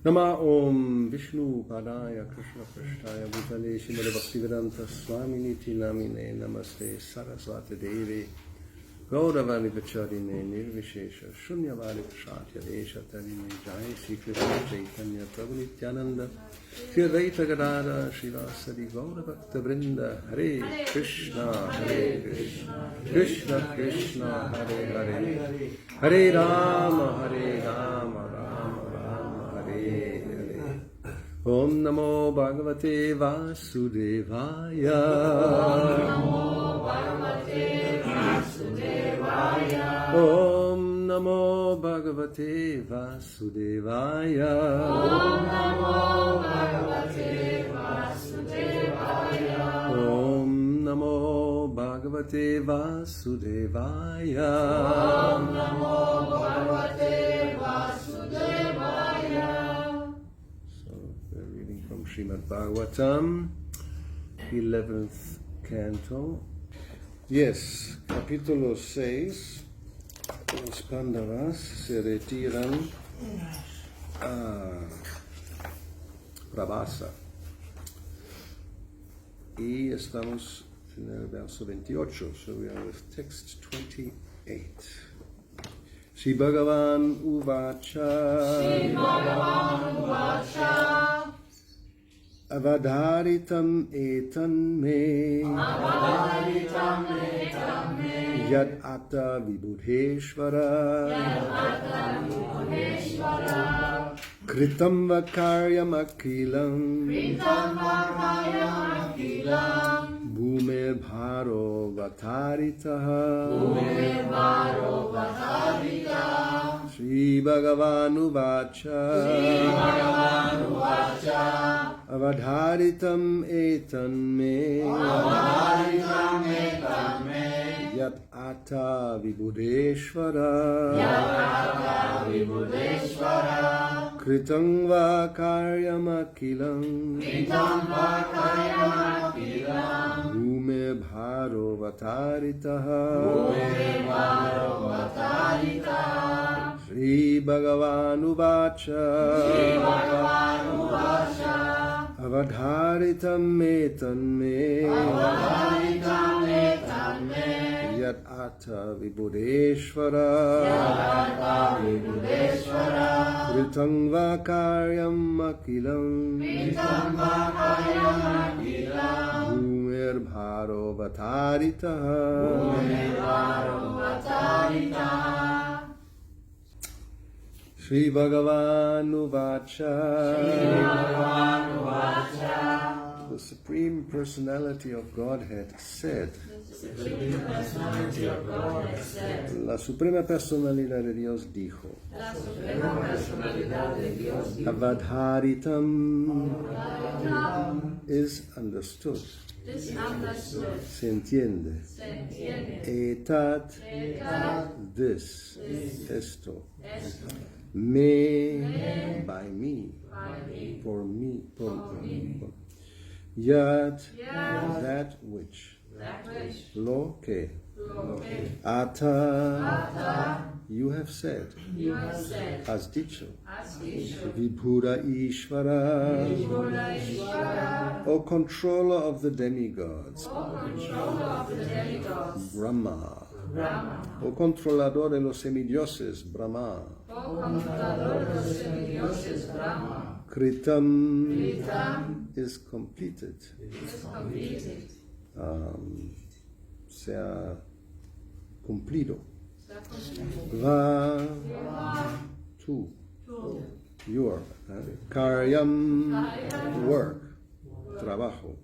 Nama Om Vishnu Padaya Krishna Prasthaya Bhutale Srimad Bhaktivedanta Swami Niti Namine Namaste Saraswati Devi Gauravani Vacharine Nirvishesha Shunyavadi Prashatya Desha Tarine Jai Sri Krishna Chaitanya Prabhu Nityananda Sri Advaita Gadada Srivasadi Gaura Bhakta Vrinda Hare Krishna Krishna Krishna Hare Hare Hare Rama Rama Hare Hare Om Namo Bhagavate Vasudevaya Om Namo Bhagavate Vasudevaya Om Namo Bhagavate Vasudevaya Om Namo Bhagavate Vasudevaya Om Namo Bhagavate Vasudevaya. So we're reading from Srimad Bhagavatam, 11th canto. Yes, capítulo 6, los Pandavas se retiran a Prabhasa. Y estamos en el verso 28, so we are with text 28. Shri Bhagavan Uvacha Avadharitam etan me Yad Atta Vibudheshvara Kritam Vakaryam Akilam Bhume Bharo Vataritaha Shri Bhagavan Uvacha Avadharitam etan me Yat Atta Vibudheshvara Kritam va karyam akilam Bhume bharo vataritaha Shri Bhagavan Uvacha Avadharitam etan me Yat Atta Vibudheshvara Kritam va karyam akilam Bhumer bharo vataritaha. Shri Bhagavan Uvacha. The Supreme Personality of Godhead said. La Suprema Personalidad de Dios dijo. Avadharitam is understood. Se entiende. Etat, this, esto. Me, by me, for me, for me. Yat, that which. Lo que. Ata, you have said. Has dicho. Vibhuda Ishvara. O controller of the demigods. Brahma. O controlador de los semidioses. Brahma. Kritam is completed. Se ha cumplido. Va, tu, your. Karyam, work, trabajo.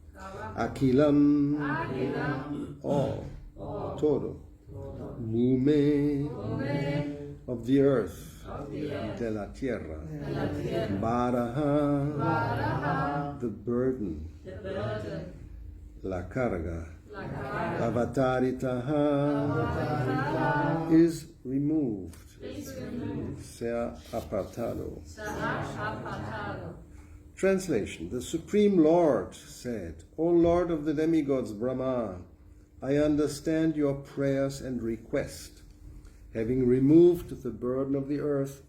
Akilam, all, todo. Bhume, of the earth, de la tierra. Baraha, the burden. La carga. Avataritaha is removed. Se ha apartado. Translation. The Supreme Lord said, O Lord of the demigods Brahma, I understand your prayers and request. Having removed the burden of the earth,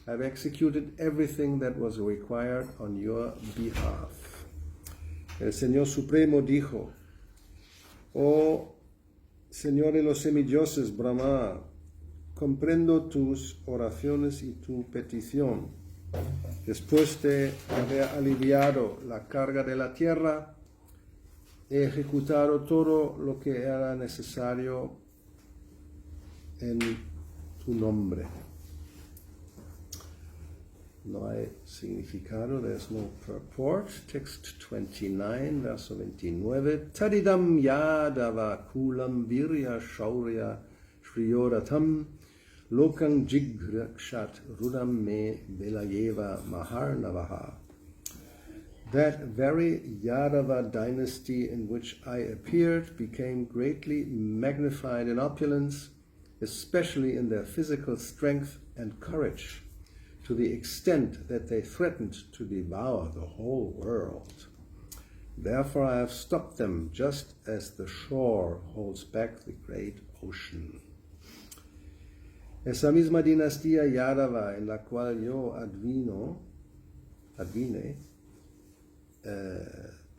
I've executed everything that was required on your behalf. El Señor Supremo dijo, oh Señor de los semidioses Brahma, comprendo tus oraciones y tu petición. Después de haber aliviado la carga de la tierra, he ejecutado todo lo que era necesario en tu nombre. No hay significado, there's no purport. Text 29, verso 29. Tadidam yadava kulam virya shaurya shriyodatam lokang jigrakshat rudam me velayeva maharnavaha. That very Yadava dynasty in which I appeared became greatly magnified in opulence, especially in their physical strength and courage, to the extent that they threatened to devour the whole world. Therefore I have stopped them just as the shore holds back the great ocean. Esa misma dinastía Yadava en la cual yo advine,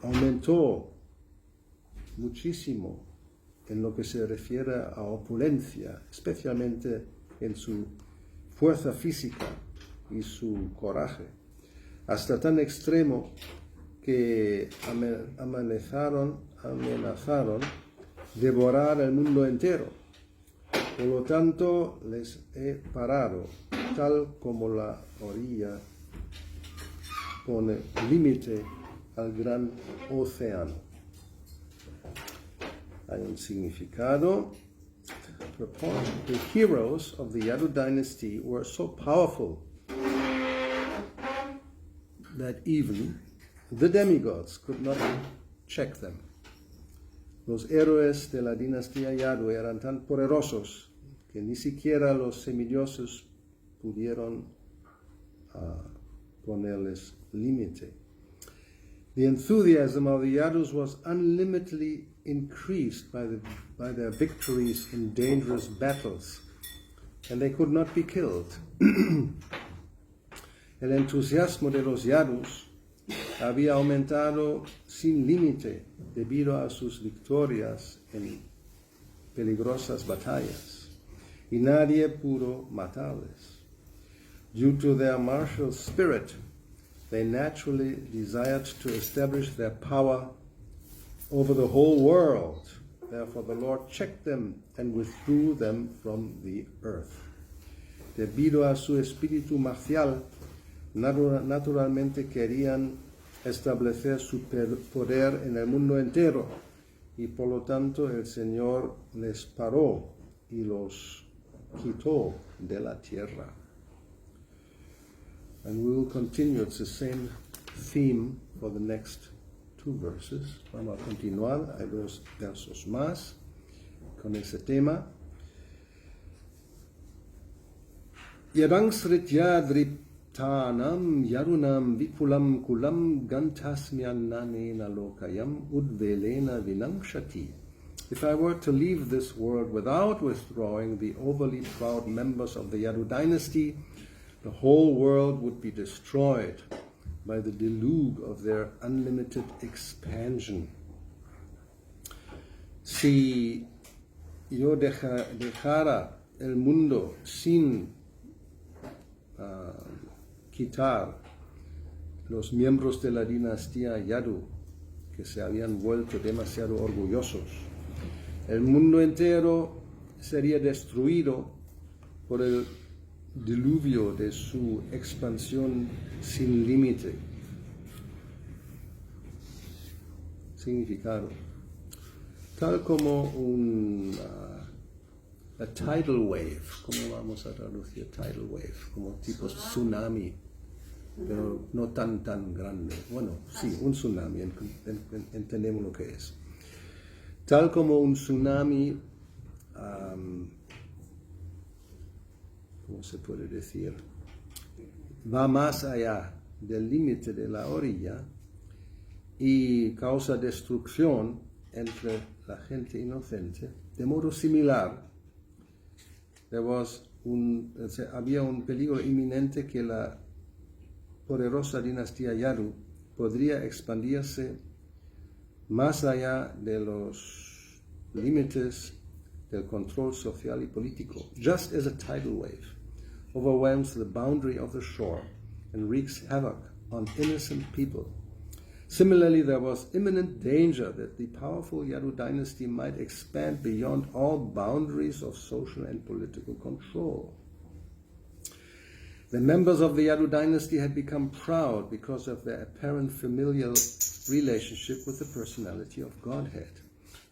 aumentó muchísimo en lo que se refiere a opulencia, especialmente en su fuerza física y su coraje, hasta tan extremo que amenazaron devorar el mundo entero. Por lo tanto, les he parado, tal como la orilla pone límite al gran océano. Hay un significado. The heroes of the Yadu dynasty were so powerful that even the demigods could not check them. Los héroes de la dinastía Yadu eran tan poderosos que ni siquiera los semidioses pudieron ponerles límite. The enthusiasm of the Yadus was unlimitedly increased by their victories in dangerous battles, and they could not be killed. El entusiasmo de los Yadus había aumentado sin límite debido a sus victorias en peligrosas batallas, y nadie pudo matarles. Due to their martial spirit, they naturally desired to establish their power over the whole world. Therefore the Lord checked them and withdrew them from the earth. Debido a su espíritu marcial, naturalmente querían establecer su poder en el mundo entero, y por lo tanto el Señor les paró y los quitó de la tierra. And we will continue, it's the same theme for the next two verses. Vamos a continuar, hay 2 versos más con ese tema. Yadangsrityadriptanam yarunam vipulam kulam gantasmyananena lokayam udvelena vinangshati. If I were to leave this world without withdrawing the overly proud members of the Yadu dynasty, the whole world would be destroyed by the deluge of their unlimited expansion. Si yo dejara el mundo sin quitar los miembros de la dinastía Yadu, que se habían vuelto demasiado orgullosos, el mundo entero sería destruido por el diluvio de su expansión sin límite. Significado. Tal como a tidal wave, ¿cómo vamos a traducir tidal wave? Como tipo tsunami, pero no tan grande. Bueno, sí, un tsunami, entendemos lo que es. Tal como un tsunami, ¿cómo se puede decir? Va más allá del límite de la orilla y causa destrucción entre la gente inocente. De modo similar, there was había un peligro inminente que la poderosa dinastía Yadu podría expandirse más allá de los límites del control social y político, just as a tidal wave overwhelms the boundary of the shore and wreaks havoc on innocent people. Similarly, there was imminent danger that the powerful Yadu dynasty might expand beyond all boundaries of social and political control. The members of the Yadu dynasty had become proud because of their apparent familial relationship with the personality of Godhead.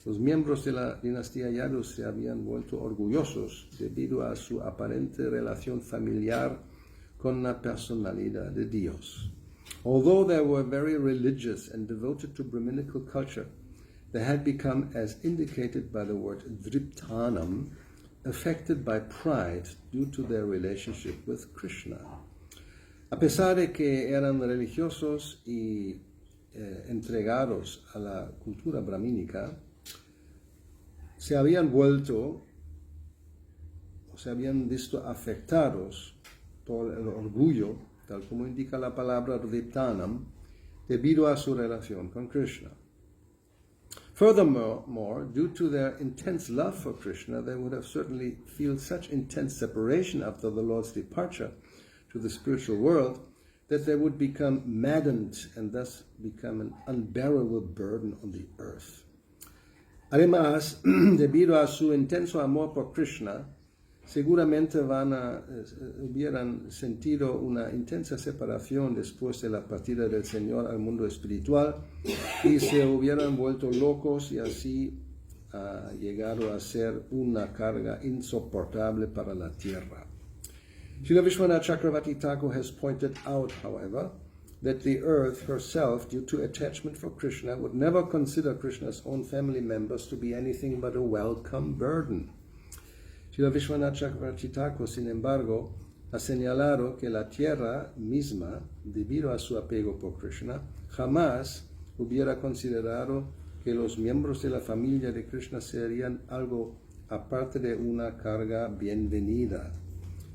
Los miembros de la dinastía Yadu se habían vuelto orgullosos debido a su aparente relación familiar con la personalidad de Dios. Although they were very religious and devoted to Brahminical culture, they had become, as indicated by the word driptanam, affected by pride due to their relationship with Krishna. A pesar de que eran religiosos y entregados a la cultura brahmínica, se habían visto afectados por el orgullo, tal como indica la palabra driptanam, debido a su relación con Krishna. Furthermore, due to their intense love for Krishna, they would have certainly felt such intense separation after the Lord's departure to the spiritual world that they would become maddened and thus become an unbearable burden on the earth. Además, debido a su intenso amor por Krishna, seguramente hubieran sentido una intensa separación después de la partida del Señor al mundo espiritual y se hubieran vuelto locos y así llegado a ser una carga insoportable para la tierra. Srila Vishwanath Chakravarti Thakur has pointed out, however, that the earth herself, due to attachment for Krishna, would never consider Krishna's own family members to be anything but a welcome burden. Srila Vishwanath Chakravarti Thakur, sin embargo, ha señalado que la tierra misma, debido a su apego por Krishna, jamás hubiera considerado que los miembros de la familia de Krishna serían algo aparte de una carga bienvenida.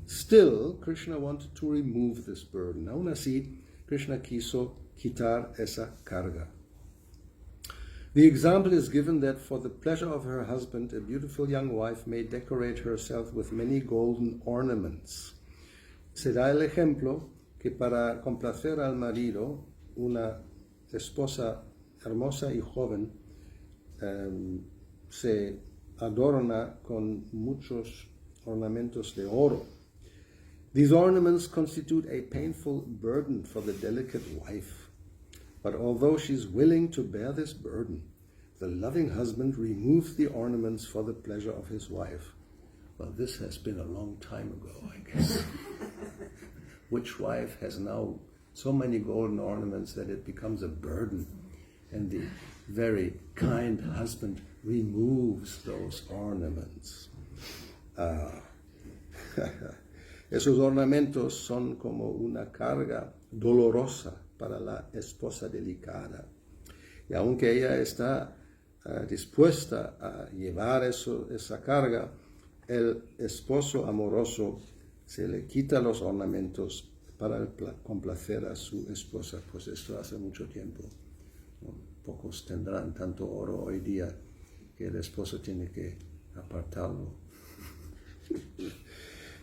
Still, Krishna wanted to remove this burden. Aún así, Krishna quiso quitar esa carga. The example is given that for the pleasure of her husband, a beautiful young wife may decorate herself with many golden ornaments. Se da el ejemplo que para complacer al marido, una esposa hermosa y joven se adorna con muchos ornamentos de oro. These ornaments constitute a painful burden for the delicate wife. But although she is willing to bear this burden, the loving husband removes the ornaments for the pleasure of his wife. Well, this has been a long time ago, I guess. Which wife has now so many golden ornaments that it becomes a burden, and the very kind husband removes those ornaments? Esos ornamentos son como una carga dolorosa para la esposa delicada. Y aunque ella está dispuesta a llevar esa carga, el esposo amoroso se le quita los ornamentos para complacer a su esposa. Pues esto hace mucho tiempo. Pocos tendrán tanto oro hoy día que el esposo tiene que apartarlo.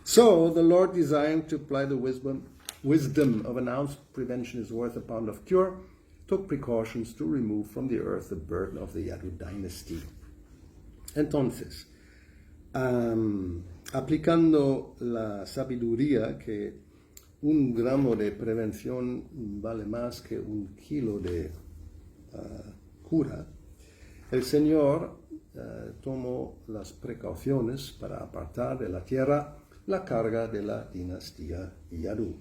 So, the Lord, desiring to apply the wisdom of an ounce prevention is worth a pound of cure, took precautions to remove from the earth the burden of the Yadu dynasty. Entonces, aplicando la sabiduría que un gramo de prevención vale más que un kilo de cura, el Señor tomó las precauciones para apartar de la tierra la carga de la dinastía Yadu.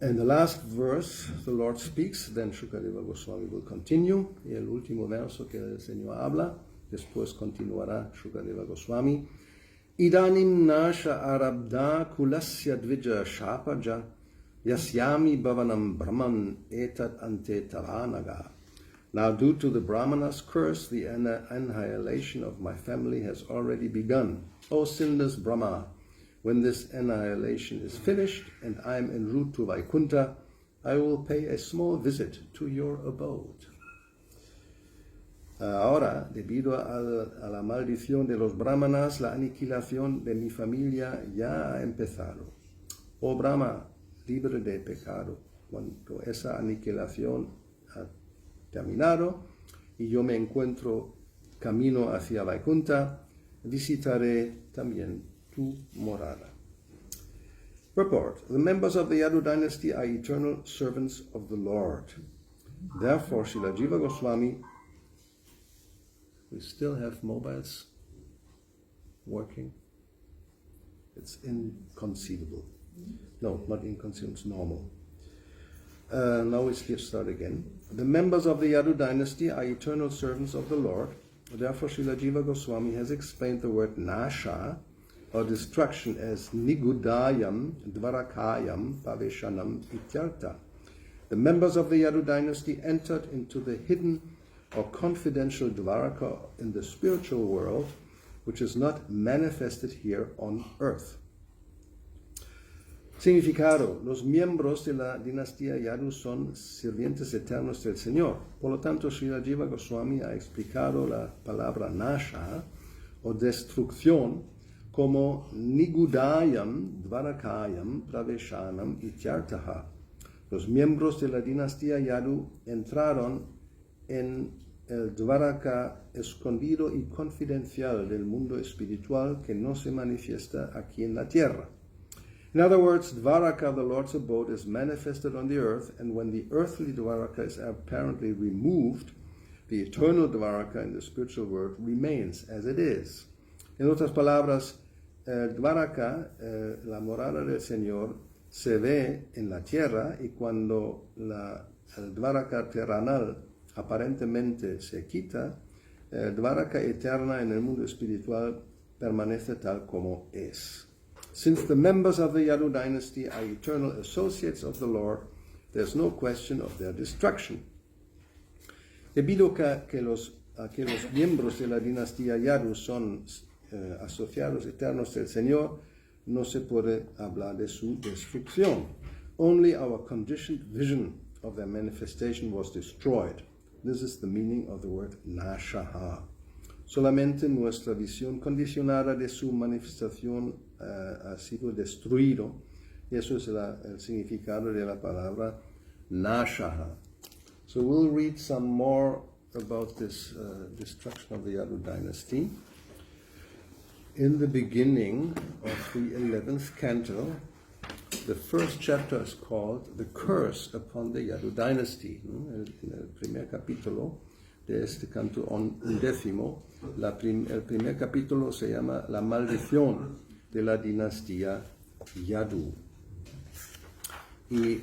In the last verse, the Lord speaks, then Shukadeva Goswami will continue. Y el último verso que el Señor habla, después continuará Shukadeva Goswami. Idanim nasha arabda kulasya dvija shapaja yasyami bhavanam brahman etat ante taranaga Now, due to the Brahmana's curse, the annihilation of my family has already begun. O sinless Brahma, when this annihilation is finished and I am en route to Vaikuntha, I will pay a small visit to your abode. Ahora, debido a la maldición de los brahmanas, la aniquilación de mi familia ya ha empezado. Oh Brahma, libre de pecado, cuando esa aniquilación ha terminado y yo me encuentro camino hacia Vaikuntha, visitaré también tu morada. Purport. The members of the Yadu dynasty are eternal servants of the Lord. Therefore, Srila Jiva Goswami, we still have mobiles working. It's inconceivable. No, not inconceivable, it's normal. Now we start again. The members of the Yadu dynasty are eternal servants of the Lord. Therefore, Srila Jiva Goswami has explained the word nasha, or destruction, as nigudayam, dvarakayam, paveshanam, ityartha. The members of the Yadu dynasty entered into the hidden or confidential dvaraka in the spiritual world, which is not manifested here on earth. Significado. Los miembros de la dinastía Yadu son sirvientes eternos del Señor. Por lo tanto, Srila Jiva Goswami ha explicado la palabra nasha, o destrucción, como nigudayam, dvarakayam, praveshanam, ityartaha. Los miembros de la dinastía Yadu entraron en el dvaraka escondido y confidencial del mundo espiritual que no se manifiesta aquí en la tierra. In other words, Dvaraka, the Lord's abode, is manifested on the earth, and when the earthly Dvaraka is apparently removed, the eternal Dvaraka in the spiritual world remains as it is. En otras palabras, Dvaraka, la morada del Señor, se ve en la tierra, y cuando el Dvaraka terrenal aparentemente se quita, el Dvaraka eterna en el mundo espiritual permanece tal como es. Since the members of the Yadu dynasty are eternal associates of the Lord, there's no question of their destruction. Debido a que los miembros de la dinastía Yadu son asociados eternos del Señor, no se puede hablar de su destrucción. Only our conditioned vision of their manifestation was destroyed. This is the meaning of the word nashaha. Solamente nuestra visión condicionada de su manifestación ha sido destruido. Y eso es el significado de la palabra nashaha. So we'll read some more about this destruction of the Yadu dynasty. In the beginning of the 11th canto, the first chapter is called The Curse upon the Yadu dynasty. En el primer capítulo de este canto undécimo, el primer capítulo se llama La maldición de la dinastía Yadu. Y,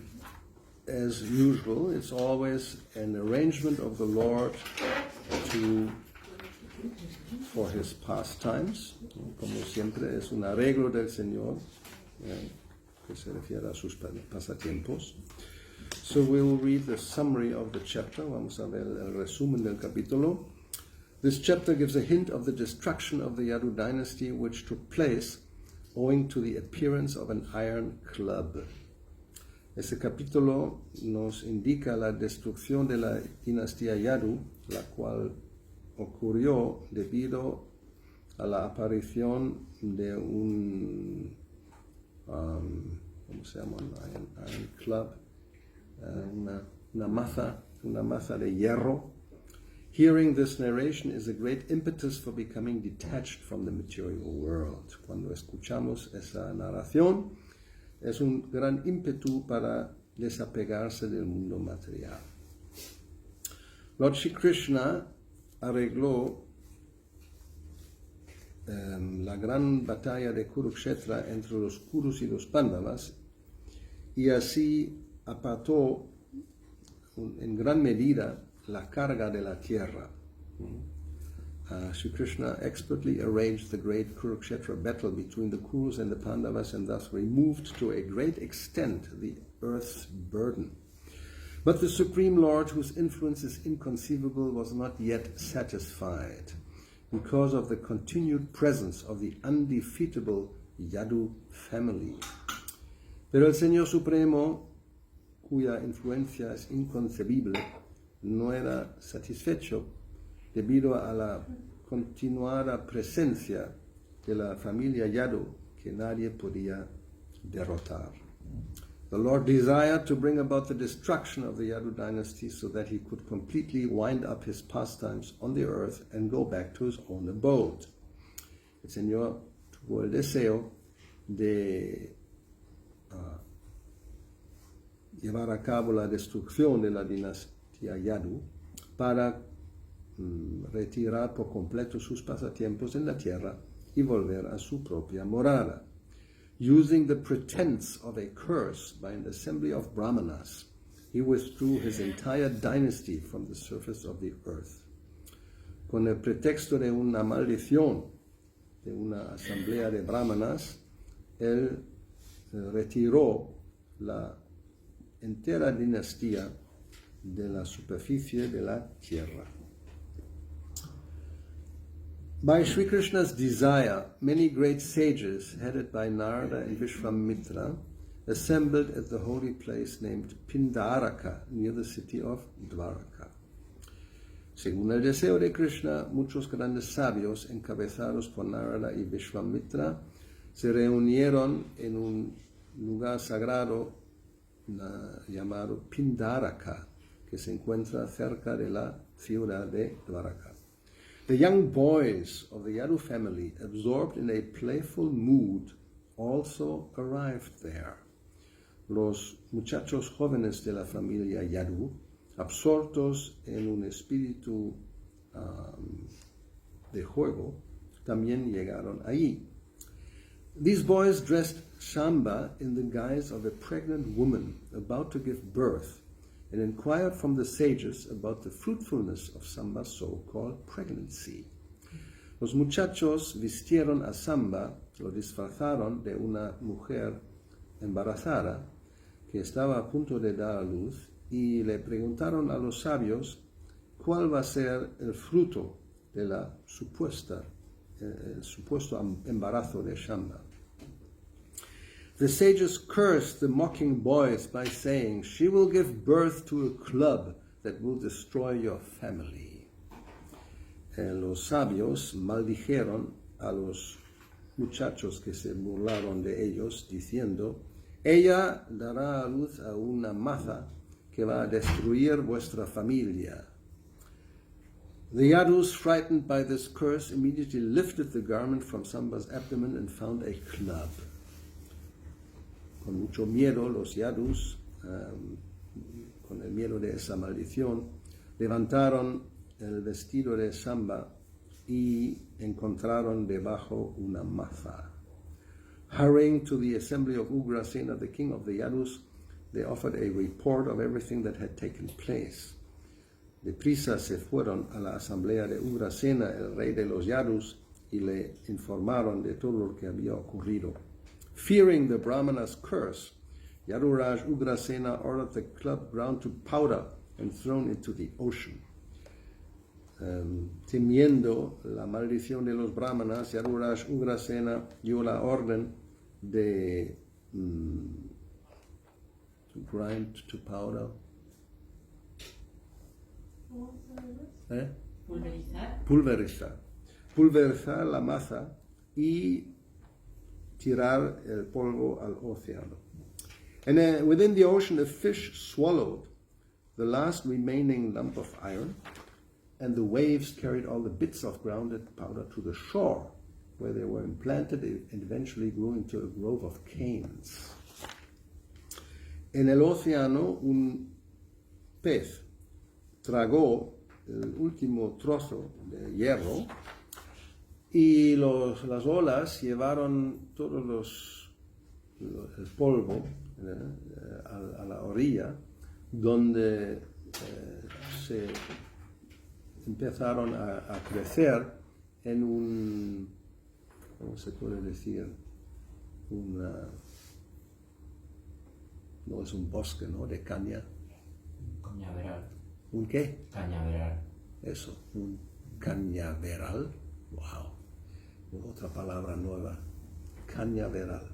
as usual, it's always an arrangement of the Lord for his pastimes. Como siempre, es un arreglo del Señor que se refiere a sus pasatiempos. So we'll read the summary of the chapter. Vamos a ver el resumen del capítulo. This chapter gives a hint of the destruction of the Yadu dynasty, which took place owing to the appearance of an iron club. Este capítulo nos indica la destrucción de la dinastía Yadu, la cual ocurrió debido a la aparición de un ¿cómo se llama? Iron club, una maza de hierro. Hearing this narration is a great impetus for becoming detached from the material world. Cuando escuchamos esa narración, es un gran ímpetu para desapegarse del mundo material. Lord Shri Krishna arregló la gran batalla de Kurukshetra entre los Kurus y los Pandavas, y así apartó en gran medida la carga de la tierra. Shri Krishna expertly arranged the great Kurukshetra battle between the Kurus and the Pandavas, and thus removed to a great extent the earth's burden. But the Supreme Lord, whose influence is inconceivable, was not yet satisfied because of the continued presence of the undefeatable Yadu family. Pero el Señor Supremo, cuya influencia es inconcebible, no era satisfecho debido a la continuada presencia de la familia Yadu que nadie podía derrotar. The Lord desired to bring about the destruction of the Yadu dynasty so that he could completely wind up his pastimes on the earth and go back to his own abode. El Señor tuvo el deseo de llevar a cabo la destrucción de la dinastía Yadu para retirar por completo sus pasatiempos en la tierra y volver a su propia morada. Using the pretense of a curse by an assembly of brahmanas, he withdrew his entire dynasty from the surface of the earth. Con el pretexto de una maldición de una asamblea de brahmanas, él retiró la entera dinastía de la superficie de la tierra. By Sri Krishna's desire, many great sages, headed by Narada and Vishwamitra, assembled at the holy place named Pindaraka, near the city of Dwaraka. Según el deseo de Krishna, muchos grandes sabios, encabezados por Narada y Vishwamitra, se reunieron en un lugar sagrado llamado Pindaraka, que se encuentra cerca de la ciudad de Dwaraka. The young boys of the Yadu family, absorbed in a playful mood, also arrived there. Los muchachos jóvenes de la familia Yadu, absortos en un espíritu de juego, también llegaron allí. These boys dressed Shamba in the guise of a pregnant woman about to give birth, and inquired from the sages about the fruitfulness of Samba's so-called pregnancy. Los muchachos vistieron a Samba, lo disfrazaron de una mujer embarazada que estaba a punto de dar a luz y le preguntaron a los sabios cuál va a ser el fruto de el supuesto embarazo de Shamba. The sages cursed the mocking boys by saying, "She will give birth to a club that will destroy your family." Los sabios maldijeron a los muchachos que se burlaron de ellos, diciendo, "Ella dará a luz a una maza que va a destruir vuestra familia." The Yadus, frightened by this curse, immediately lifted the garment from Samba's abdomen and found a club. Con mucho miedo, los Yadus, con el miedo de esa maldición, levantaron el vestido de Samba y encontraron debajo una maza. Hurrying to the assembly of Ugrasena, the king of the Yadus, they offered a report of everything that had taken place. Deprisa se fueron a la asamblea de Ugrasena, el rey de los Yadus, y le informaron de todo lo que había ocurrido. Fearing the Brahmana's curse, Yaduraj Ugrasena ordered the club ground to powder and thrown into the ocean. Temiendo la maldición de los Brahmanas, Yaduraj Ugrasena dio la orden de to grind to powder. Pulverizar la masa y tirar el polvo al océano. And within the ocean, a fish swallowed the last remaining lump of iron, and the waves carried all the bits of grounded powder to the shore, where they were implanted and eventually grew into a grove of canes. En el océano, un pez tragó el último trozo de hierro y las olas llevaron el polvo a la orilla, donde se empezaron a crecer en un, ¿cómo se puede decir? No es un bosque, ¿no? De caña. Cañaveral. ¿Un qué? Cañaveral. Eso, un cañaveral. Wow. Otra palabra nueva. Cañaveral.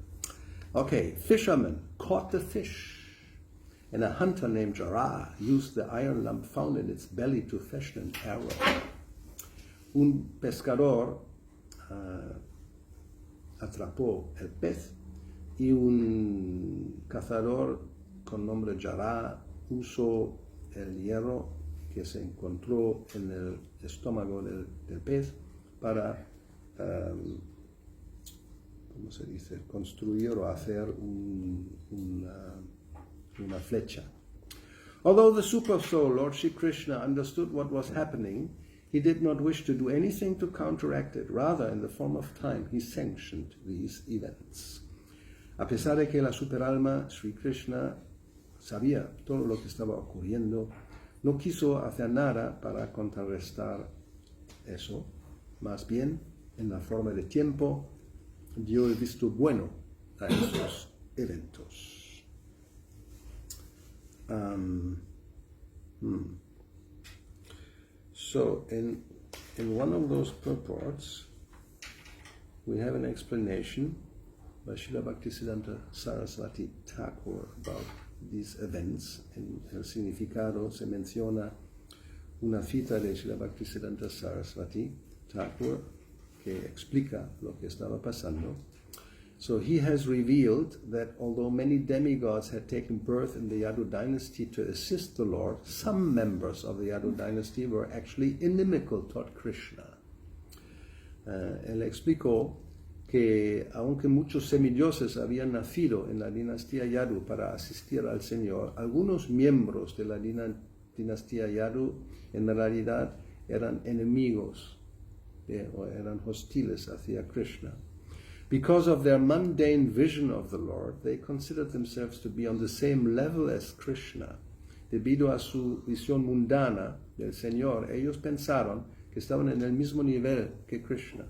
Okay, fishermen caught the fish. And a hunter named Jara used the iron lump found in its belly to fashion an arrow. Un pescador atrapó el pez y un cazador con nombre Jara usó el hierro que se encontró en el estómago del pez para, ¿cómo se dice?, construir o hacer una flecha. Although the Super Soul, Lord Shri Krishna, understood what was happening, he did not wish to do anything to counteract it. Rather, in the form of time, he sanctioned these events. A pesar de que la superalma, Sri Krishna, sabía todo lo que estaba ocurriendo, no quiso hacer nada para contrarrestar eso. Más bien, en la forma de tiempo, dio el visto bueno a esos eventos. So, in one of those purports, we have an explanation by Srila Bhaktisiddhanta Saraswati Thakur about these events. En el significado se menciona una cita de Srila Bhaktisiddhanta Saraswati Thakur que explica lo que estaba pasando. So he has revealed that although many demigods had taken birth in the Yadu dynasty to assist the Lord, some members of the Yadu dynasty were actually inimical toward Krishna. Él explicó que aunque muchos semidioses habían nacido en la dinastía Yadu para asistir al Señor, algunos miembros de la dinastía Yadu en realidad eran enemigos o eran hostiles hacia Krishna. Because of their mundane vision of the Lord, they considered themselves to be on the same level as Krishna. Debido a su visión mundana del Señor, ellos pensaron que estaban en el mismo nivel que Krishna.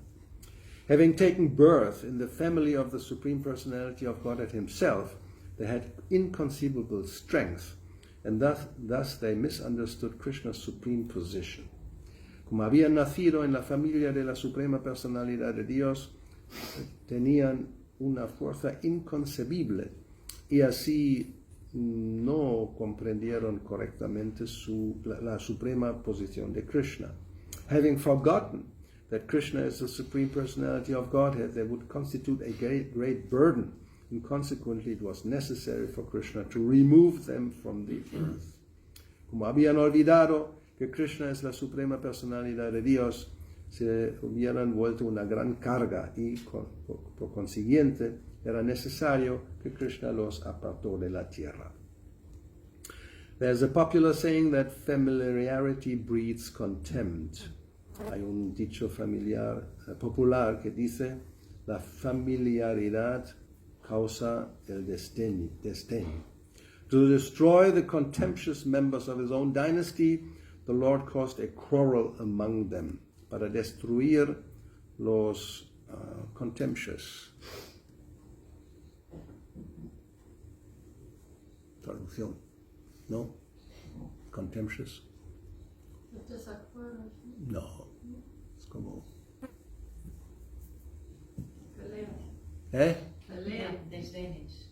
Having taken birth in the family of the Supreme Personality of Godhead himself, they had inconceivable strength, and thus they misunderstood Krishna's supreme position. Como habían nacido en la familia de la Suprema Personalidad de Dios, tenían una fuerza inconcebible y así no comprendieron correctamente la suprema posición de Krishna. Having forgotten that Krishna is the Supreme Personality of Godhead, they would constitute a great burden, and consequently it was necessary for Krishna to remove them from the earth. Como habían olvidado que Krishna es la Suprema Personalidad de Dios, se hubieran vuelto una gran carga y por consiguiente era necesario que Krishna los apartó de la tierra. There's a popular saying that familiarity breeds contempt. Hay un dicho popular que dice la familiaridad causa el desdén. To destroy the contemptuous members of his own dynasty, the Lord caused a quarrel among them. Para destruir los contemptuous. Traducción, ¿no? Contemptuous. No, es como... Desdenes.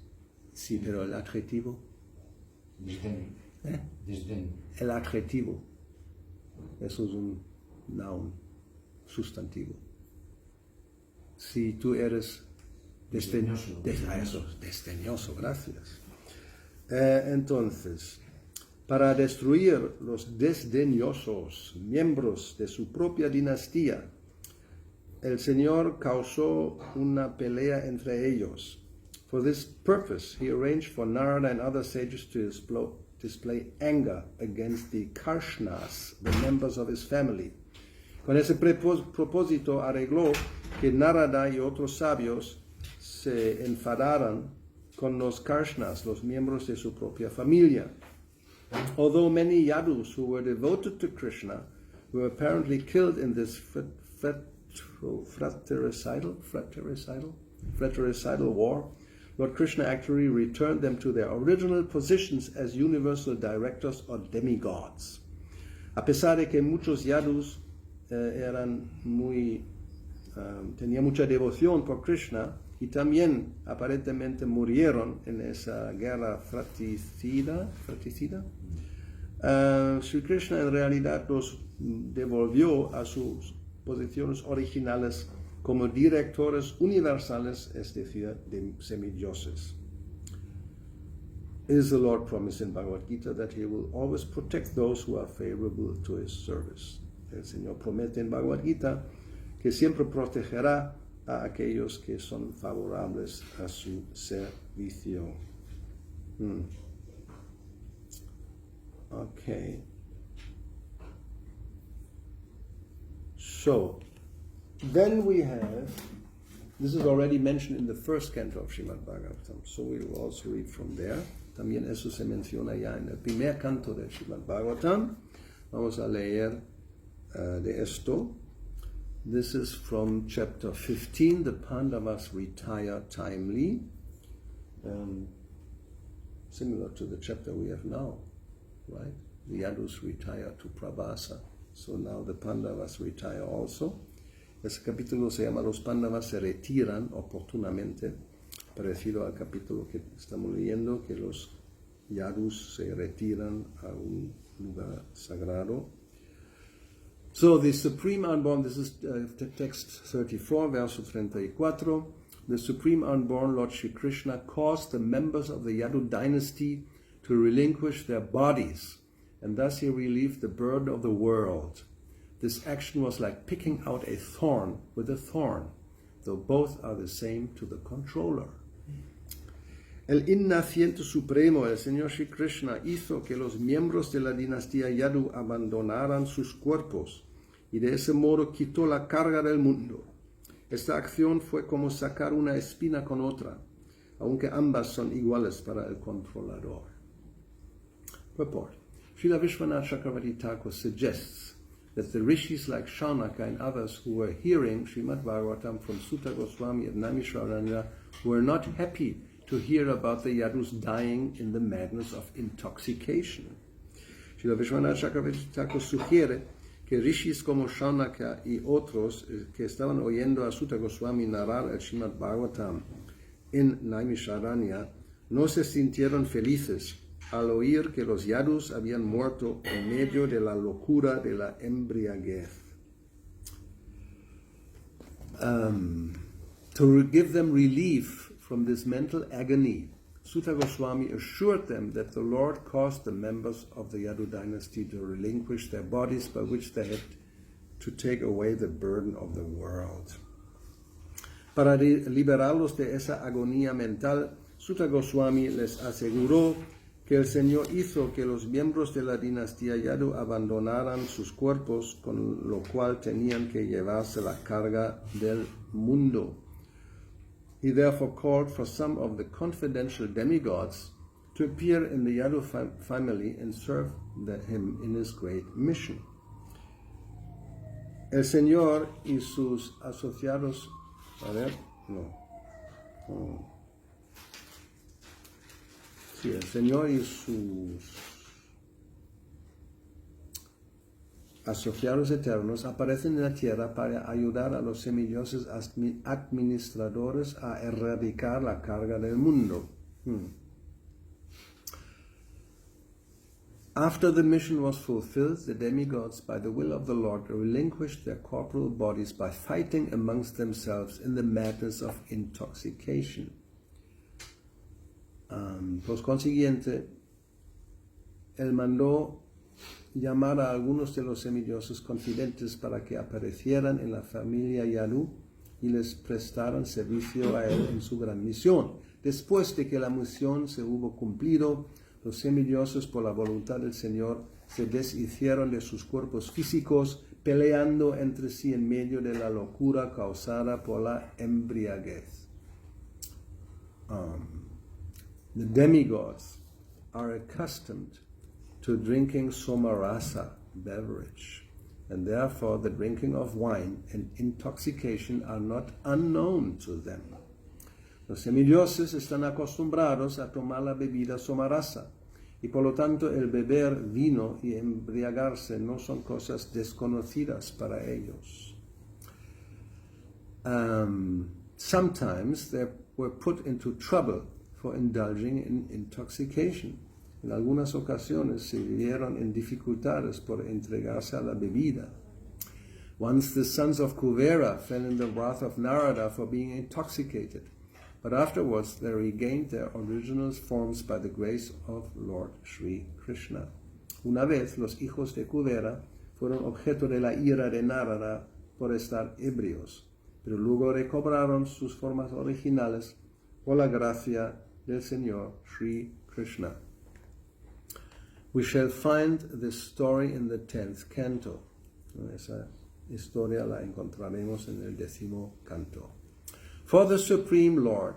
Sí, pero el adjetivo. Desdén. Desdén. El adjetivo. Eso es un noun, sustantivo. Si tú eres desdeñoso, gracias. Entonces, para destruir los desdeñosos miembros de su propia dinastía, el Señor causó una pelea entre ellos. For this purpose, he arranged for Narada and other sages to display anger against the Karshnas, the members of his family. Con ese propósito arregló que Narada y otros sabios se enfadaran con los Karshnas, los miembros de su propia familia. Although many Yadus who were devoted to Krishna were apparently killed in this fratricidal war, Lord Krishna actually returned them to their original positions as universal directors or demigods. A pesar de que muchos yadus tenían mucha devoción por Krishna y también aparentemente murieron en esa guerra fratricida, Sri Krishna en realidad los devolvió a sus posiciones originales como directores universales, es decir, de semidioses. Is the Lord promised in Bhagavad Gita that he will always protect those who are favorable to his service? El Señor promete en Bhagavad Gita que siempre protegerá a aquellos que son favorables a su servicio. Okay. So, then we have, this is already mentioned in the first canto of Srimad Bhagavatam, so we will also read from there. También eso se menciona ya en el primer canto de Srimad Bhagavatam. Vamos a leer de esto. This is from chapter 15, the Pandavas retire timely. Similar to the chapter we have now, right? The Yadus retire to Prabhasa. So now the Pandavas retire also. Ese capítulo se llama Los Pandavas se retiran oportunamente, parecido al capítulo que estamos leyendo, que los Yadus se retiran a un lugar sagrado. So the Supreme Unborn, this is text 34, verso 34. The Supreme Unborn Lord Shri Krishna caused the members of the Yadu dynasty to relinquish their bodies, and thus he relieved the burden of the world. This action was like picking out a thorn with a thorn, though both are the same to the controller. El innaciente supremo, el Señor Shri Krishna, hizo que los miembros de la dinastía Yadu abandonaran sus cuerpos y de ese modo quitó la carga del mundo. Esta acción fue como sacar una espina con otra, aunque ambas son iguales para el controlador. Purport. Srila Vishwanath Chakravarti Thakur suggests that the rishis like Shaunaka and others who were hearing Srimad Bhagavatam from Sutta Goswami and Naimisharanya were not happy to hear about the Yadus dying in the madness of intoxication. Srila Vishwanath Chakravarti Thakur sugiere que rishis como Shaunaka y otros que estaban oyendo a Sutta Goswami narrar el Srimad Bhagavatam en Naimisharanya no se sintieron felices al oír que los Yadus habían muerto en medio de la locura de la embriaguez. To give them relief from this mental agony, Sutta Goswami assured them that the Lord caused the members of the Yadu dynasty to relinquish their bodies by which they had to take away the burden of the world. Para liberarlos de esa agonía mental, Sutta Goswami les aseguró que el Señor hizo que los miembros de la dinastía Yadu abandonaran sus cuerpos, con lo cual tenían que llevarse la carga del mundo. He therefore called for some of the confidential demigods to appear in the Yadu family and serve him in his great mission. El Señor y sus asociados, Sí, el Señor y sus asociados eternos aparecen en la tierra para ayudar a los semidioses administradores a erradicar la carga del mundo. After the mission was fulfilled, the demigods, by the will of the Lord, relinquished their corporal bodies by fighting amongst themselves in the madness of intoxication. Por consiguiente, él mandó llamar a algunos de los semidioses confidentes para que aparecieran en la familia Yadu y les prestaran servicio a él en su gran misión. Después de que la misión se hubo cumplido, los semidioses, por la voluntad del Señor, se deshicieron de sus cuerpos físicos, peleando entre sí en medio de la locura causada por la embriaguez. The demigods are accustomed to drinking somarasa beverage, and therefore the drinking of wine and intoxication are not unknown to them. Los semidioses están acostumbrados a tomar la bebida somarasa, y por lo tanto el beber vino y embriagarse no son cosas desconocidas para ellos. Sometimes they were put into trouble for indulging in intoxication. En algunas ocasiones se vieron en dificultades por entregarse a la bebida. Once the sons of Kuvera fell in the wrath of Narada for being intoxicated, but afterwards they regained their original forms by the grace of Lord Sri Krishna. Una vez los hijos de Kuvera fueron objeto de la ira de Narada por estar ebrios, pero luego recobraron sus formas originales por la gracia del Señor Sri Krishna. We shall find this story in the 10th canto. Esa historia la encontraremos en el 10º canto. For the Supreme Lord,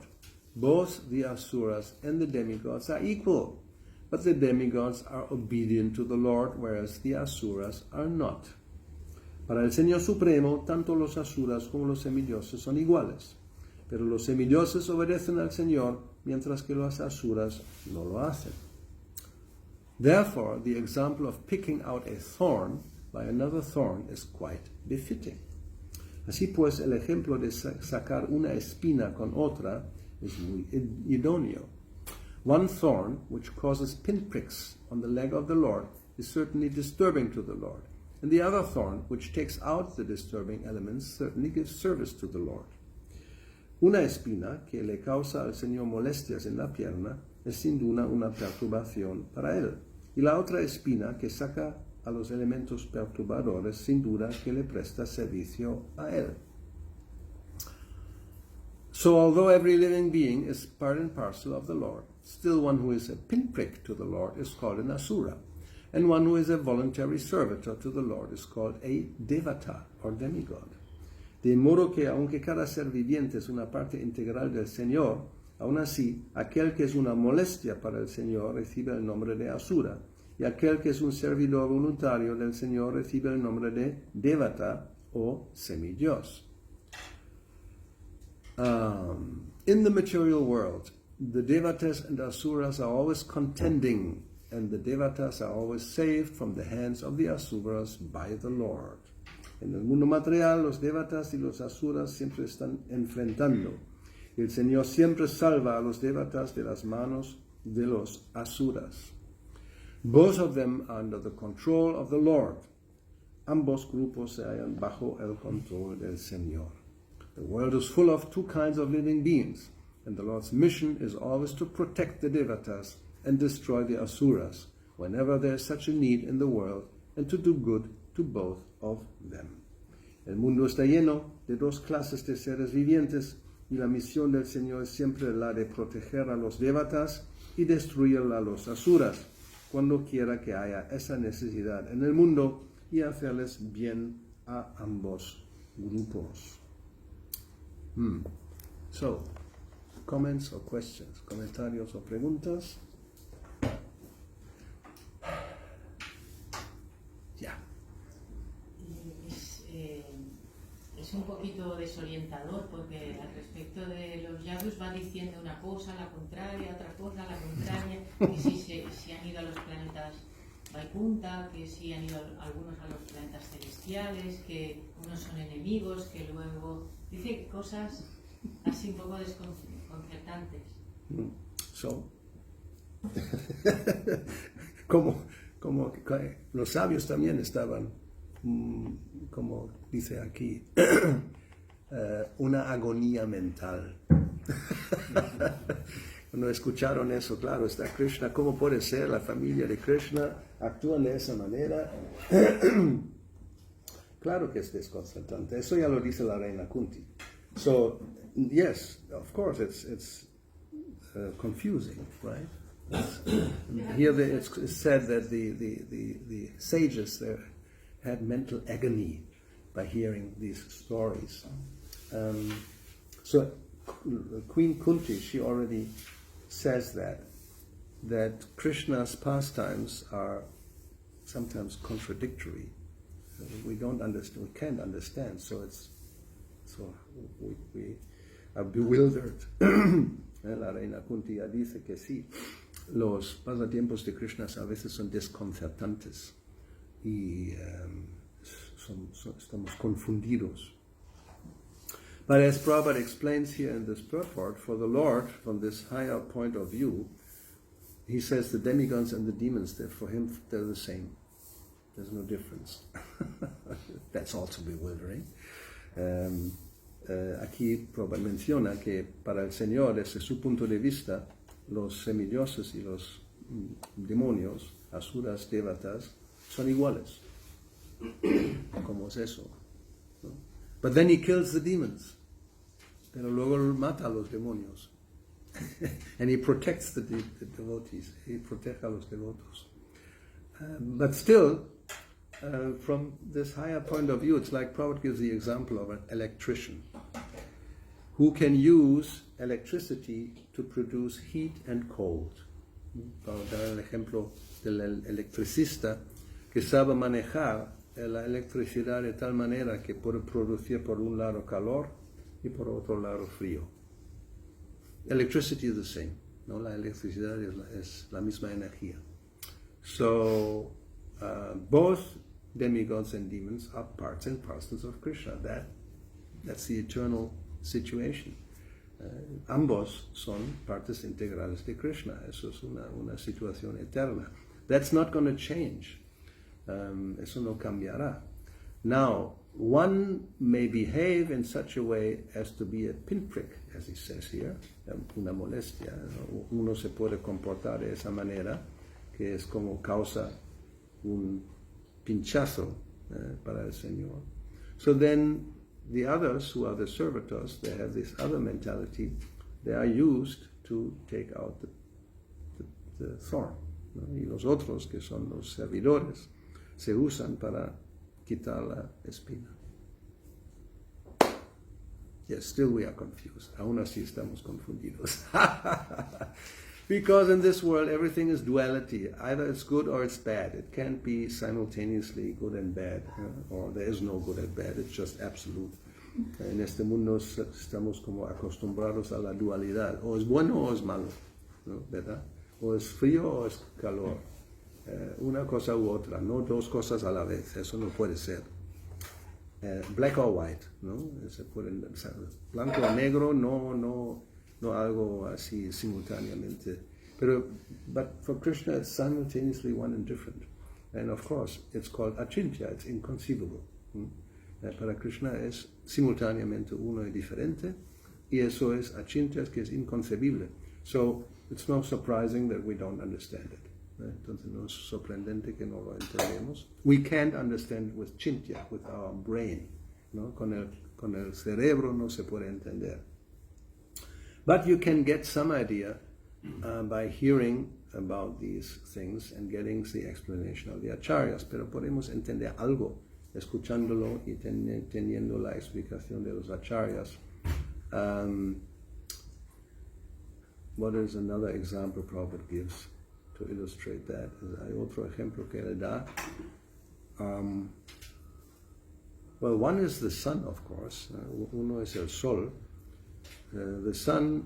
both the Asuras and the demigods are equal, but the demigods are obedient to the Lord, whereas the Asuras are not. Para el Señor Supremo, tanto los Asuras como los semidioses son iguales, pero los semidioses obedecen al Señor, mientras que los Asuras no lo hacen. Therefore, the example of picking out a thorn by another thorn is quite befitting. Así pues, el ejemplo de sacar una espina con otra es muy idóneo. One thorn, which causes pinpricks on the leg of the Lord, is certainly disturbing to the Lord, and the other thorn, which takes out the disturbing elements, certainly gives service to the Lord. Una espina que le causa al Señor molestias en la pierna es sin duda una perturbación para él, y la otra espina que saca a los elementos perturbadores, sin duda que le presta servicio a él. So although every living being is part and parcel of the Lord, still one who is a pinprick to the Lord is called an Asura, and one who is a voluntary servitor to the Lord is called a Devata, or demigod. De modo que aunque cada ser viviente es una parte integral del Señor, aún así, aquel que es una molestia para el Señor recibe el nombre de Asura, y aquel que es un servidor voluntario del Señor recibe el nombre de Devata o semidios. In the material world, the Devatas and Asuras are always contending, and the Devatas are always saved from the hands of the Asuras by the Lord. En el mundo material, los Devatas y los Asuras siempre están enfrentando. El Señor siempre salva a los Devatas de las manos de los Asuras. Both of them are under the control of the Lord. Ambos grupos se hallan bajo el control del Señor. The world is full of two kinds of living beings, and the Lord's mission is always to protect the Devatas and destroy the Asuras whenever there is such a need in the world, and to do good to both of them. El mundo está lleno de dos clases de seres vivientes, y la misión del Señor es siempre la de proteger a los Devatas y destruir a los Asuras, cuando quiera que haya esa necesidad en el mundo, y hacerles bien a ambos grupos. So, comments or questions, comentarios o preguntas? Ya. Es un poquito desorientador porque al respecto de los yadus va diciendo una cosa, la contraria, otra cosa, la contraria, que si han ido a los planetas Vaikunta, que si han ido algunos a los planetas celestiales, que unos son enemigos, que luego dice cosas así un poco desconcertantes. So, como los sabios también estaban, como dice aquí, una agonía mental. Cuando escucharon eso, claro, está Krishna, ¿cómo puede ser la familia de Krishna actúan de esa manera? Claro que es desconcertante. Eso ya lo dice la reina Kunti. So, yes, of course, it's confusing, right? Here it's said that the sages there had mental agony by hearing these stories. So Queen Kunti, she already says that Krishna's pastimes are sometimes contradictory. We don't understand. We can't understand. So are bewildered. La reina Kunti ya dice que sí, los pasatiempos de Krishna a veces son desconcertantes y estamos confundidos. But as Prabhupada explains here in this purport, for the Lord, from this higher point of view, he says the demigods and the demons, for him, they're the same. There's no difference. That's also bewildering. Aquí Prabhupada menciona que para el Señor, desde su punto de vista, los semidioses y los demonios, asuras, devatas, son iguales. ¿Cómo es eso? ¿No? But then he kills the demons. Pero luego mata a los demonios. And he protects the devotees. He protege a los devotos. But still, from this higher point of view, it's like Prabhupada gives the example of an electrician who can use electricity to produce heat and cold. Para dar el ejemplo del electricista que sabe manejar la electricidad de tal manera que puede producir por un lado calor y por otro lado frío. Electricity is the same, ¿no? La electricidad es la misma energía. So, both demigods and demons are parts and parcels of Krishna. That's the eternal situation. Ambos son partes integrales de Krishna. Eso es una situación eterna. That's not going to change. Eso no cambiará. Now, one may behave in such a way as to be a pinprick, as he says here, una molestia. Uno se puede comportar de esa manera, que es como causa un pinchazo para el Señor. So then, the others, who are the servitors, they have this other mentality. They are used to take out the thorn. ¿No? Y los otros, que son los servidores, se usan para quitar la espina. Yes, still we are confused. Aún así estamos confundidos. Because in this world everything is duality. Either it's good or it's bad. It can't be simultaneously good and bad. Or there is no good and bad. It's just absolute. En este mundo estamos como acostumbrados a la dualidad. O es bueno o es malo. ¿No? ¿Verdad? O es frío o es calor. Una cosa u otra, no dos cosas a la vez, eso no puede ser. Black or white, ¿no? Se pueden, blanco o negro, no algo así simultáneamente. But for Krishna it's simultaneously one and different. And of course, it's called achintya, it's inconceivable. Para Krishna es simultáneamente uno y diferente, y eso es achintya, que es inconcebible. So it's not surprising that we don't understand it. Entonces no es sorprendente que no lo entendemos. We can't understand it with chintya, with our brain. ¿No? Con el cerebro no se puede entender. But you can get some idea by hearing about these things and getting the explanation of the acharyas. Pero podemos entender algo escuchándolo y teniendo la explicación de los acharyas. What is another example Prabhupada gives to illustrate that? Hay otro ejemplo que él da. Well, one is the sun, of course. Uno es el sol. The sun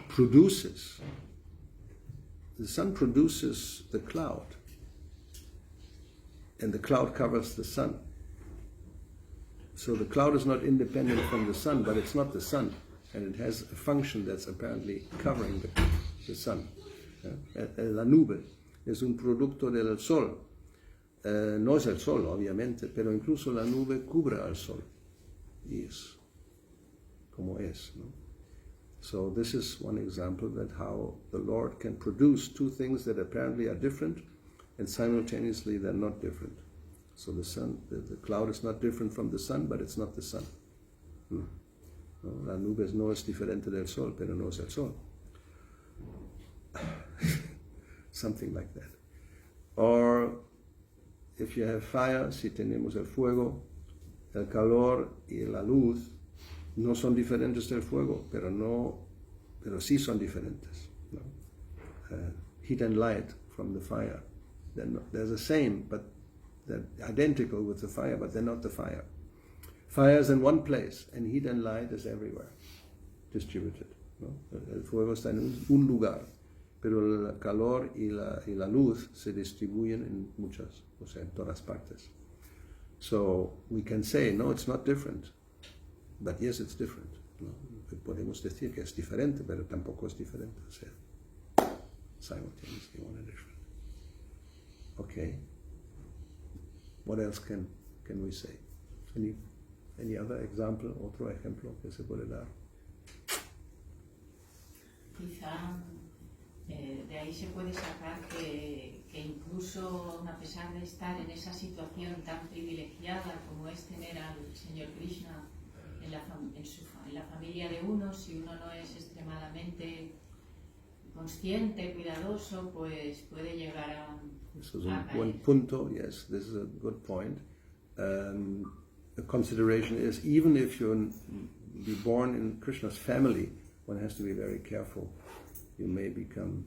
produces the cloud. And the cloud covers the sun. So the cloud is not independent from the sun, but it's not the sun. And it has a function that's apparently covering the sun. La nube es un producto del sol. No es el sol, obviamente, pero incluso la nube cubre al sol. Y es como es, ¿no? So this is one example that how the Lord can produce two things that apparently are different, and simultaneously they're not different. So the sun, the cloud is not different from the sun, but it's not the sun. No, la nube no es diferente del sol, pero no es el sol. Something like that. Or if you have fire, si tenemos el fuego, el calor y la luz no son diferentes del fuego, pero sí son diferentes. No? Heat and light from the fire, they're the same, but they're identical with the fire, but they're not the fire. Fire is in one place, and heat and light is everywhere, distributed, ¿no? El fuego está en un lugar, pero el calor y la luz se distribuyen en muchas, o sea, en todas partes. So we can say, no, it's not different, but yes, it's different, ¿no? Podemos decir que es diferente, pero tampoco es diferente, o sea, simultaneously one and different. Okay. What else can we say? Any other example, otro ejemplo que se puede dar? Quizá de ahí se puede sacar que incluso a pesar de estar en esa situación tan privilegiada como es tener al Señor Krishna en la familia de uno, si uno no es extremadamente consciente, cuidadoso, pues puede llegar a This is a buen punto. Yes, this is a good point. The consideration is, even if you're be born in Krishna's family, one has to be very careful. You may become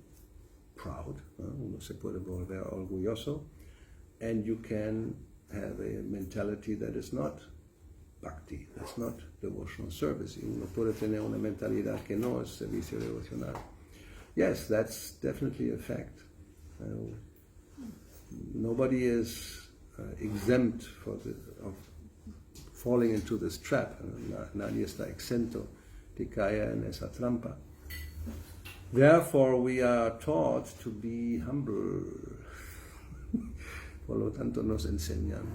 proud, uno se puede volver orgulloso, and you can have a mentality that is not bhakti, that's not devotional service. Uno puede tener una mentalidad que no es servicio devocional. Yes, that's definitely a fact. Nobody is exempt of falling into this trap. Nadie está exento de caer en esa trampa. Therefore, we are taught to be humble. Por lo tanto, nos enseñan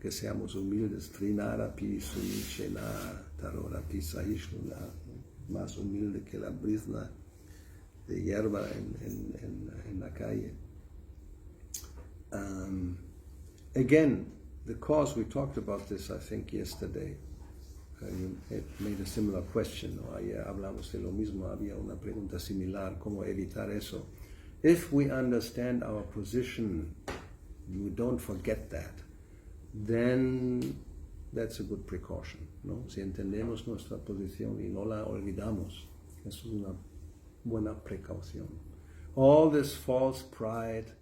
que seamos humildes. Trinara pi sunichena, tarora pi saishnuna, más humilde que la brizna de hierba en la calle. Again, the cause, we talked about this, I think, yesterday. You made a similar question, ¿no? Ayer hablamos de lo mismo, había una pregunta similar, ¿cómo evitar eso? If we understand our position, we don't forget that, then that's a good precaution, ¿no? Si entendemos nuestra posición y no la olvidamos, eso es una buena precaución. All this false pride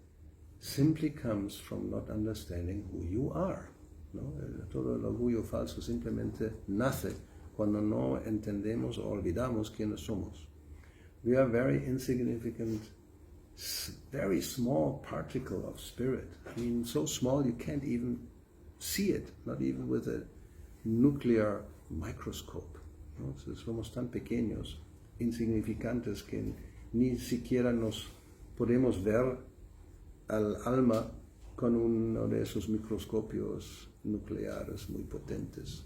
simply comes from not understanding who you are, ¿no? Todo el orgullo falso simplemente nace cuando no entendemos o olvidamos quiénes somos. We are very insignificant, very small particle of spirit. I mean, so small you can't even see it, not even with a nuclear microscope, ¿no? Somos tan pequeños, insignificantes, que ni siquiera nos podemos ver al alma con uno de esos microscopios nucleares muy potentes.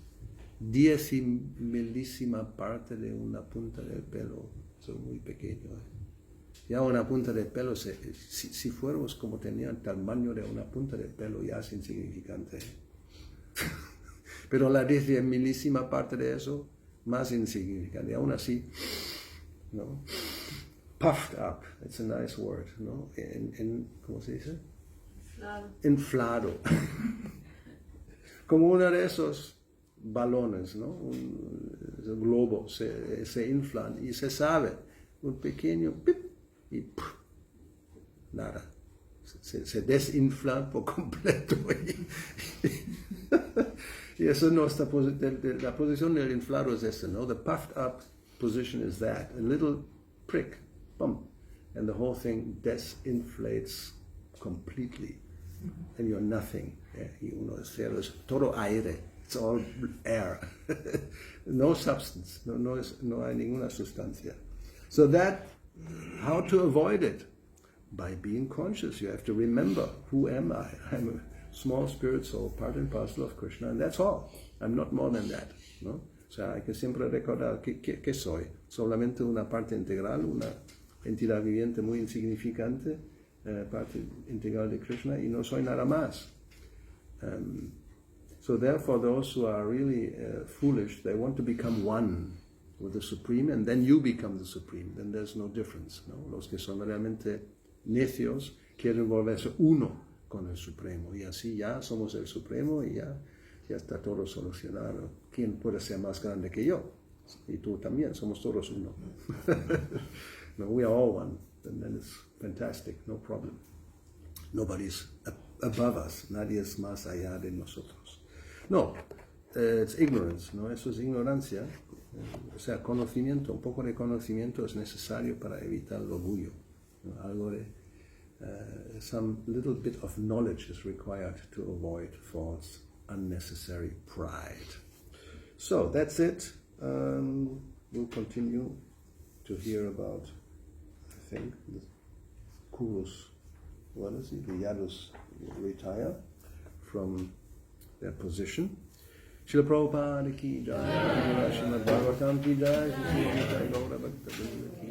10,000ª parte de una punta del pelo, eso es muy pequeño. Ya una punta de pelo, si fuéramos como tenían el tamaño de una punta de pelo, ya es insignificante. Pero la 10,000ª parte de eso, más insignificante. Aún así, ¿no? Puffed up, it's a nice word, ¿no? ¿Cómo se dice? Inflado. Como uno de esos balones, ¿no? Un globo, se inflan y se sabe, un pequeño pip y nada, se desinfla por completo. Y eso es nuestra la posición del inflado es esta, ¿no? The puffed up position is that, a little prick, bump, and the whole thing desinflates completely, and you're nothing. Y uno es cero, es todo aire, it's all air. No substance, no hay ninguna sustancia. So that, how to avoid it? By being conscious. You have to remember, who am I? I'm a small spirit soul, part and parcel of Krishna, and that's all. I'm not more than that, ¿no? O sea, hay que siempre recordar que soy. Solamente una parte integral, una entidad viviente muy insignificante, parte integral de Krishna, y no soy nada más. So therefore, those who are really foolish, they want to become one with the Supreme, and then you become the Supreme. Then there's no difference, ¿no? Los que son realmente necios quieren volverse uno con el Supremo, y así ya somos el Supremo y ya está todo solucionado. ¿Quién puede ser más grande que yo? Y tú también, somos todos uno. No, we are all one, and then it's fantastic, no problem. Nobody's above us, nadie es más allá de nosotros. No, it's ignorance, ¿no? Eso es ignorancia. O sea, conocimiento, un poco de conocimiento es necesario para evitar el orgullo, ¿no? Algo de, some little bit of knowledge is required to avoid false, unnecessary pride. So, that's it. We'll continue to hear about, I think, the Kurus, what is it? The Yadus retire from their position. Srila Prabhupada ki jai, Srimad Bhagavatam ki jai, Srila Gauravani ki